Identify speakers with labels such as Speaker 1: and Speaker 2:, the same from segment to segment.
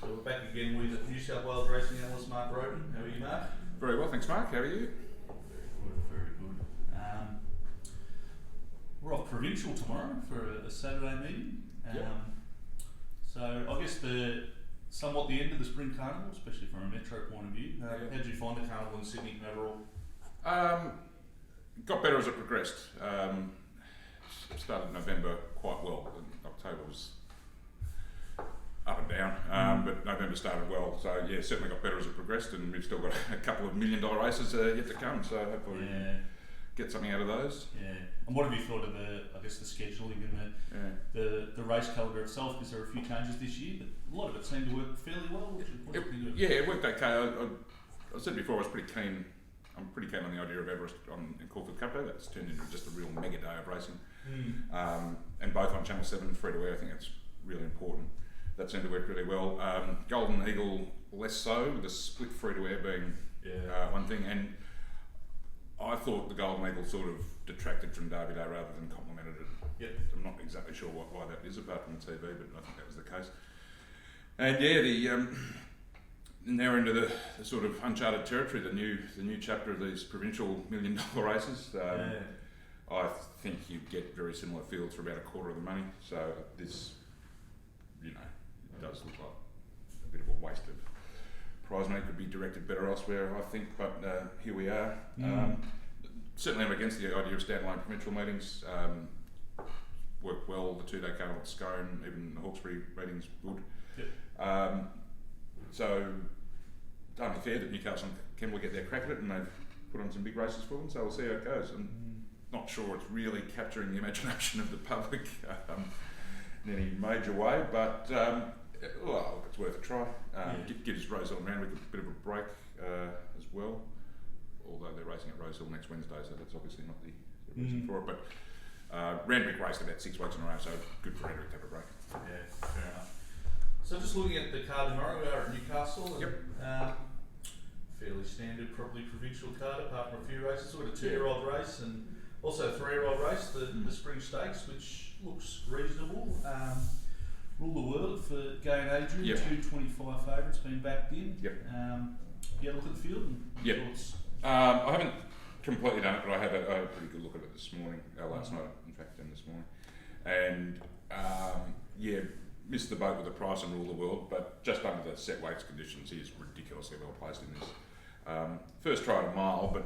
Speaker 1: So we're back again with New South Wales racing analyst Mark Roden. How are you, Mark?
Speaker 2: Very well, thanks, Mark. How are you?
Speaker 1: Very good. We're off provincial tomorrow for a Saturday meeting. So I guess somewhat the end of the spring carnival, especially from a metro point of view. How did you find the carnival in Sydney overall?
Speaker 2: Got better as it progressed. Started November quite well. October was up and down, but November started well. So yeah, certainly got better as it progressed, and we've still got a couple of $1 million races yet to come. So hopefully we can get something out of those.
Speaker 1: Yeah. And what have you thought of the scheduling and the race calendar itself? Because there are a few changes this year, but a lot of it seemed to work fairly well.
Speaker 2: It worked okay. I said before I was pretty keen. I'm pretty keen on the idea of Everest in Caulfield Cup Day. That's turned into just a real mega day of racing. And both on Channel 7 free to air, I think that's really important. That seemed to work really well. Golden Eagle less so, with the split free to air being one thing. And I thought the Golden Eagle sort of detracted from Derby Day rather than complemented it. I'm not exactly sure why that is apart from the TV, but I think that was the case. And now into the sort of uncharted territory, the new chapter of these provincial $1 million races. I think you get very similar fields for about a quarter of the money. So this, it does look like a bit of a waste of prize money. Could be directed better elsewhere, I think. But here we are. Certainly, I'm against the idea of standalone provincial meetings. Worked well. The 2-day carnival at Scone, even the Hawkesbury meetings good. So it's only fair that Newcastle and Kembla get their crack at it, and they've put on some big races for them. So we'll see how it goes. I'm not sure it's really capturing the imagination of the public in any major way, but it's worth a try. Gives Rosehill and Randwick a bit of a break as well. Although they're racing at Rosehill next Wednesday, so that's obviously not the reason for it. But Randwick raced about 6 weeks in a row, so good for Randwick to have a break.
Speaker 1: Yeah, fair enough. So just looking at the card tomorrow, we are at Newcastle. And, fairly standard, probably provincial card, apart from a few races. So we've got a 2-year-old race and also a 3-year-old race, the Spring Stakes, which looks reasonable. Rule the World for Gay and Adrian, 225 favourites being backed in. You had a look at the field and thoughts?
Speaker 2: I haven't completely done it, but I had a pretty good look at it this morning, last night, in fact, and this morning. And missed the boat with the price and Rule the World, but just under the set weights conditions, he is ridiculously well placed in this. First tried a mile, but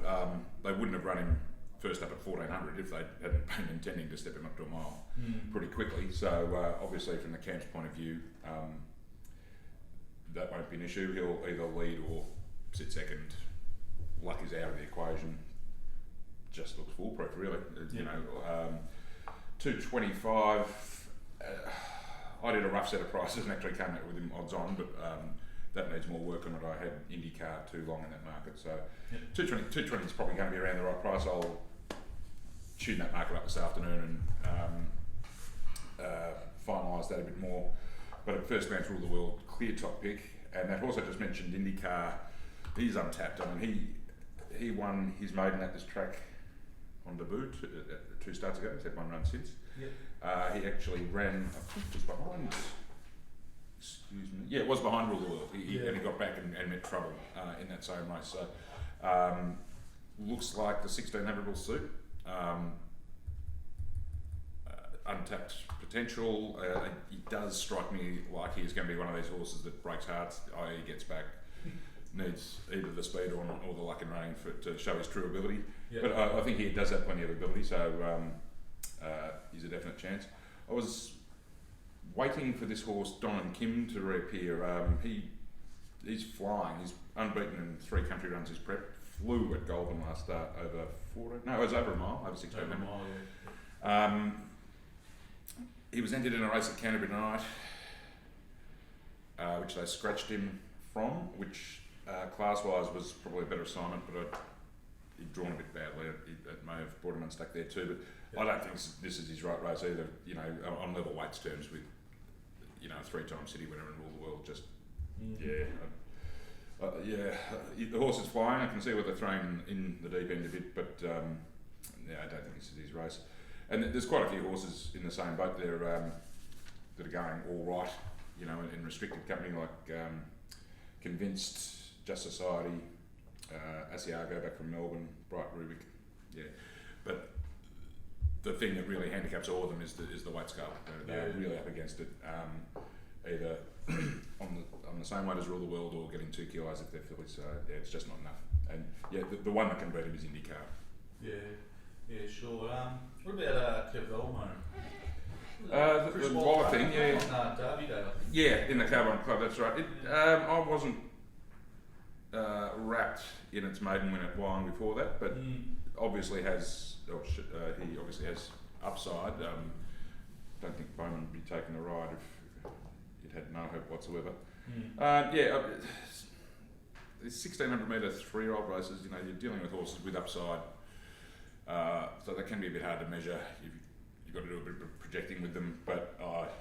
Speaker 2: they wouldn't have run him first up at 1400 if they hadn't been intending to step him up to a mile pretty quickly. So obviously from the camp's point of view, that won't be an issue. He'll either lead or sit second. Luck is out of the equation. Just looks foolproof, really. 225. I did a rough set of prices and actually came out with him odds on, but that needs more work on it. I had IndyCar too long in that market, so 220 is probably going to be around the right price. I'll tune that market up this afternoon and finalise that a bit more. But at first glance, Rule the World, clear top pick, and that horse I just mentioned, IndyCar, he's untapped. I mean, he won his maiden at this track on debut 2 starts ago. He's had one run since. He actually ran, I think, just behind. It was behind Rule the World. And he got back and met trouble in that same race. So looks like the 1600 will suit. Untapped potential. He does strike me like he's going to be one of these horses that breaks hearts. He gets back, needs either the speed or the luck in running to show his true ability. But I think he does have plenty of ability, so he's a definite chance. I was waiting for this horse, Don and Kim, to reappear. He's flying. He's unbeaten in 3 country runs. His prep flew at Goulburn last start over 14. No, it was over a mile, over 1600. He was entered in a race at Canterbury tonight, which they scratched him from, which class-wise was probably a better assignment, but he'd drawn a bit badly. It may have brought him unstuck there too, but I don't think this is his right race either. On level weights terms with, a 3-time city winner and Rule the World, just the horse is flying. I can see what they're throwing in the deep end a bit, but I don't think this is his race. And there's quite a few horses in the same boat there that are going all right you know, in restricted company like Convinced, Just Society, Asiago back from Melbourne, Bright Rubik, yeah. But the thing that really handicaps all of them is the weight scale. They're really up against it, either on the same weight as Rule of the World or getting 2 kilos if they're fillies. So yeah, it's just not enough. And yeah, the one that can beat him is IndyCar.
Speaker 1: Yeah, sure. What about Cavelmo?
Speaker 2: The Waller thing, yeah.
Speaker 1: Derby
Speaker 2: Yeah, in the Carbon Club, that's right. I wasn't wrapped in its maiden win at Wyong before that, but obviously he obviously has upside. Don't think Bowman would be taking the ride if it had no hope whatsoever. The 1600 metre 3-year-old races, you know, you're dealing with horses with upside, so that can be a bit hard to measure. You've got to do a bit of projecting with them, but I'd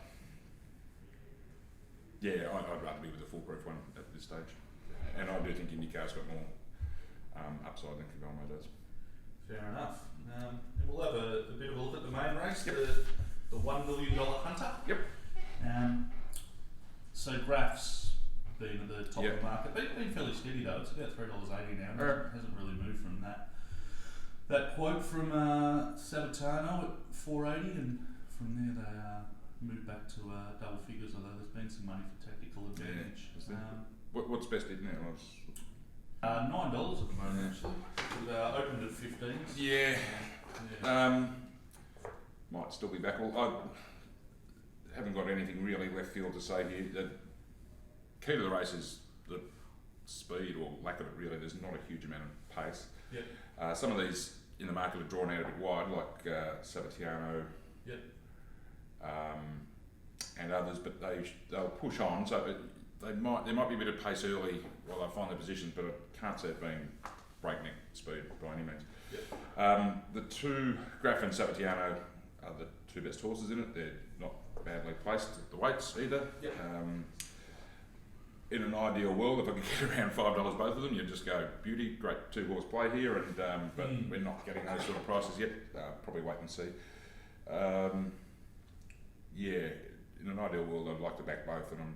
Speaker 2: rather be with a foolproof one at this stage. And I do think IndyCar's got more upside than Cavelmo does.
Speaker 1: Fair enough. And we'll have a bit of a look at the main race, the $1 million Hunter.
Speaker 2: Yep.
Speaker 1: So Graph's been at the top of the market. Been fairly steady though. It's about $3.80 now. Hasn't really moved from that quote from Sabatano at $4.80, and from there they moved back to double figures. Although there's been some money for tactical advantage.
Speaker 2: What's best in there?
Speaker 1: $9 at the moment actually. It opened at 15.
Speaker 2: Yeah. Might still be back. Well, I haven't got anything really left field to say here. The key to the race is the speed or lack of it. Really, there's not a huge amount of pace.
Speaker 1: Yep.
Speaker 2: Some of these in the market are drawn out a bit wide, like Sabatano.
Speaker 1: Yep.
Speaker 2: And others, but they'll push on. So there might be a bit of pace early while they find their positions, but I can't see it being breakneck speed by any means.
Speaker 1: Yep.
Speaker 2: The two, Graf and Sabatano, are the two best horses in it. They're not badly placed at the weights either.
Speaker 1: Yep.
Speaker 2: In an ideal world, if I could get around $5 both of them, you'd just go, beauty, great 2-horse play here, and but we're not getting those sort of prices yet. Probably wait and see. In an ideal world, I'd like to back both, and I'm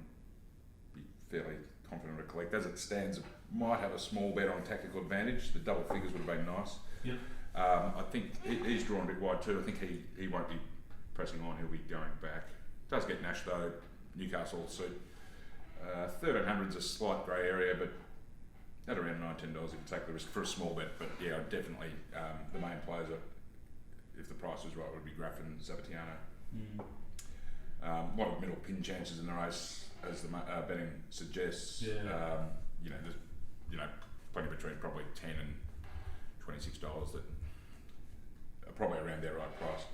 Speaker 2: fairly confident to collect. As it stands, it might have a small bet on tactical advantage. The double figures would have been nice.
Speaker 1: Yep.
Speaker 2: I think he's drawn a bit wide too. I think he won't be pressing on. He'll be going back. Does get Nash though. Newcastle suit. 1300's a slight grey area, but at around $9-10 you can take the risk for a small bet. But yeah, definitely the main players are, if the price was right, would be Graf and Sabatano. One of the middle pin chances in the race, as the betting suggests. There's plenty between probably $10 and $26 that are probably around their right price.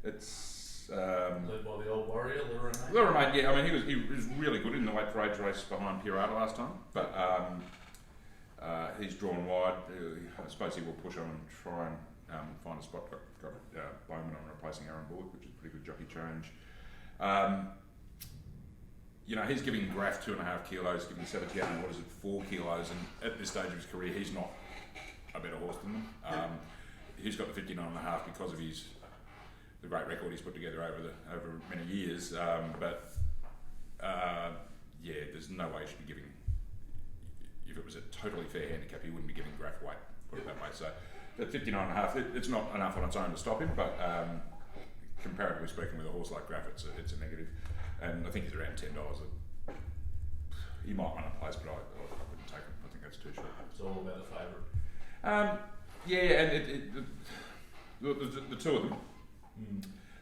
Speaker 2: It's
Speaker 1: led by the old warrior,
Speaker 2: Luramate. Yeah, I mean he was really good in the weight for age race behind Pirata last time, but he's drawn wide. I suppose he will push on and try and find a spot. Got Bowman on replacing Aaron Bullock, which is a pretty good jockey change. He's giving Graf 2.5 kilos, giving Sabatano 4 kilos, and at this stage of his career, he's not a better horse than them. He's got the 59.5 because of the great record he's put together over many years. There's no way he should be giving. If it was a totally fair handicap, he wouldn't be giving Graf weight. Put it that way. So at 59.5, it's not enough on its own to stop him, but comparatively speaking, with a horse like Graf, it's a negative. And I think he's around $10. He might run a place, but I wouldn't take him. I think that's too short.
Speaker 1: It's all about the
Speaker 2: favourite. And the two of them.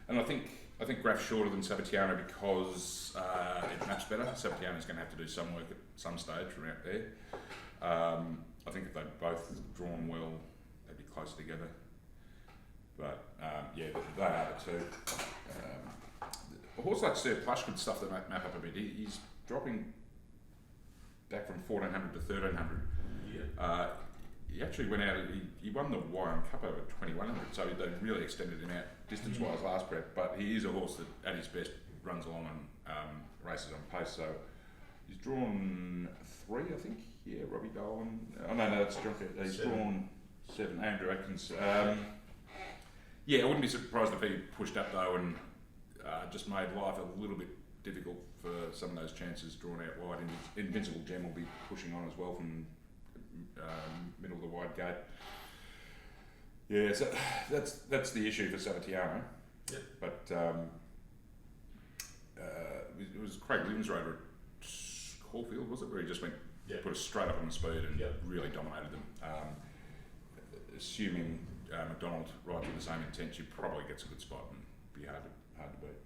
Speaker 2: And I think Graf's shorter than Sabatano because it maps better. Sabatano's going to have to do some work at some stage from out there. I think if they'd both drawn well, they'd be close together. But they are the two. A horse like Sir Plush could stuff the map up a bit. He's dropping back from 1400 to 1300.
Speaker 1: Yeah.
Speaker 2: He actually went out. He won the Wyong Cup over 2100, so they really extended him out distance-wise last prep. But he is a horse that, at his best, runs along on races on pace. So he's drawn 3, I think. Yeah, Robbie Dolan. Oh no, that's John. He's drawn 7. Andrew Atkins. I wouldn't be surprised if he pushed up though and just made life a little bit difficult for some of those chances drawn out wide. Invincible Gem will be pushing on as well from middle of the wide gate. Yeah, so that's the issue for Savatiano.
Speaker 1: Yep.
Speaker 2: But it was Craig Lynn's road at Caulfield, was it, where he just went put us straight up on the speed and really dominated them. Assuming McDonald rides with the same intent, she probably gets a good spot and be hard to beat.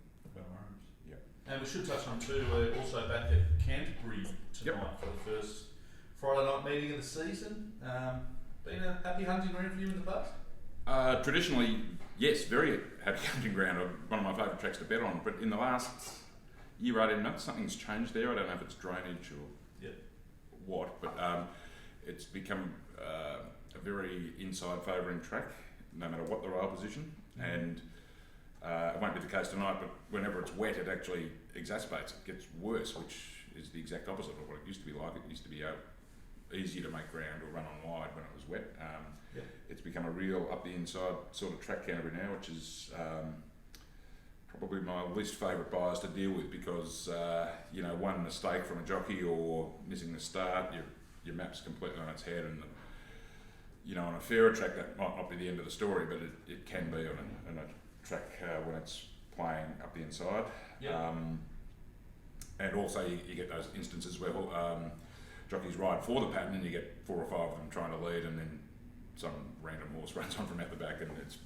Speaker 2: Yeah.
Speaker 1: And we should touch on too, we're also back at Canterbury tonight for the first Friday night meeting of the season. Been a happy hunting ground for you in the past?
Speaker 2: Traditionally, yes, very happy hunting ground. One of my favourite tracks to bet on. But in the last year, 18 months, something's changed there. I don't know if it's drainage or what, but it's become a very inside favouring track, no matter what the rail position. And it won't be the case tonight, but whenever it's wet, it actually exacerbates. It gets worse, which is the exact opposite of what it used to be like. It used to be easier to make ground or run on wide when it was wet. It's become a real up the inside sort of track Canterbury now, which is probably my least favourite buyers to deal with because one mistake from a jockey or missing the start, your map's completely on its head. And on a fairer track that might not be the end of the story, but it can be on a track when it's playing up the inside. And also you get those instances where jockeys ride for the pattern and you get 4 or 5 of them trying to lead, and then some random horse runs on from out the back, and it's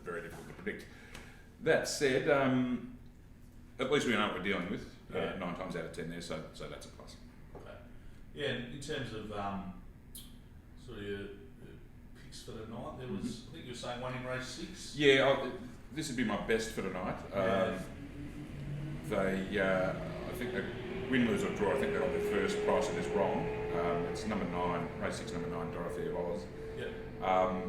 Speaker 2: very difficult to predict. That said, at least we know what we're dealing with 9 times out of 10 there, so that's a plus.
Speaker 1: Okay. Yeah, and in terms of sort of your picks for the night, there was, I think you were saying one in race 6?
Speaker 2: Yeah, this would be my best for tonight. I think they win, lose or draw. I think they got their first price of this wrong. It's number 9, race 6, number 9, Dorothea Oz. I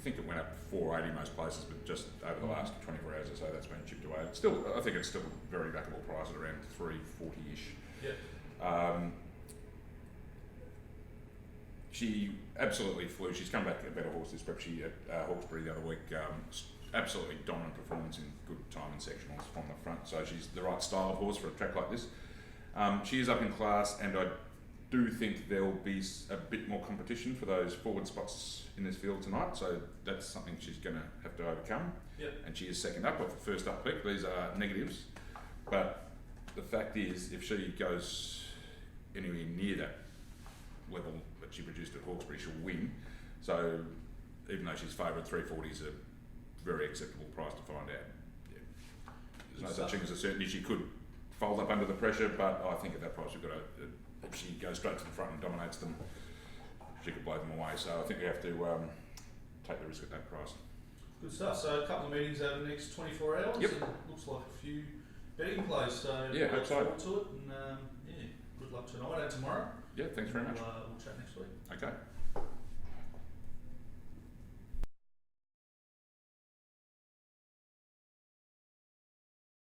Speaker 2: think it went up 480 most places, but just over the last 24 hours or so, that's been chipped away. I think it's still a very backable price at around 340-ish. She absolutely flew. She's come back a better horse this prep. She at Hawkesbury the other week. Absolutely dominant performance in good time and sectionals from the front. So she's the right style of horse for a track like this. She is up in class, and I do think there'll be a bit more competition for those forward spots in this field tonight. So that's something she's going to have to overcome. And she is second up with the first up pick. These are negatives, but the fact is, if she goes anywhere near that level that she produced at Hawkesbury, she'll win. So even though she's favoured, 340 is a very acceptable price to find out. There's no such thing as a certainty. She could fold up under the pressure, but I think at that price we've got to, if she goes straight to the front and dominates them, she could blow them away. So I think we have to take the risk at that price.
Speaker 1: Good stuff. So a couple of meetings over the next 24 hours. And looks like a few betting plays. So look forward to it. And good luck tonight and tomorrow.
Speaker 2: Yeah, thanks very much.
Speaker 1: We'll chat next week.
Speaker 2: Okay.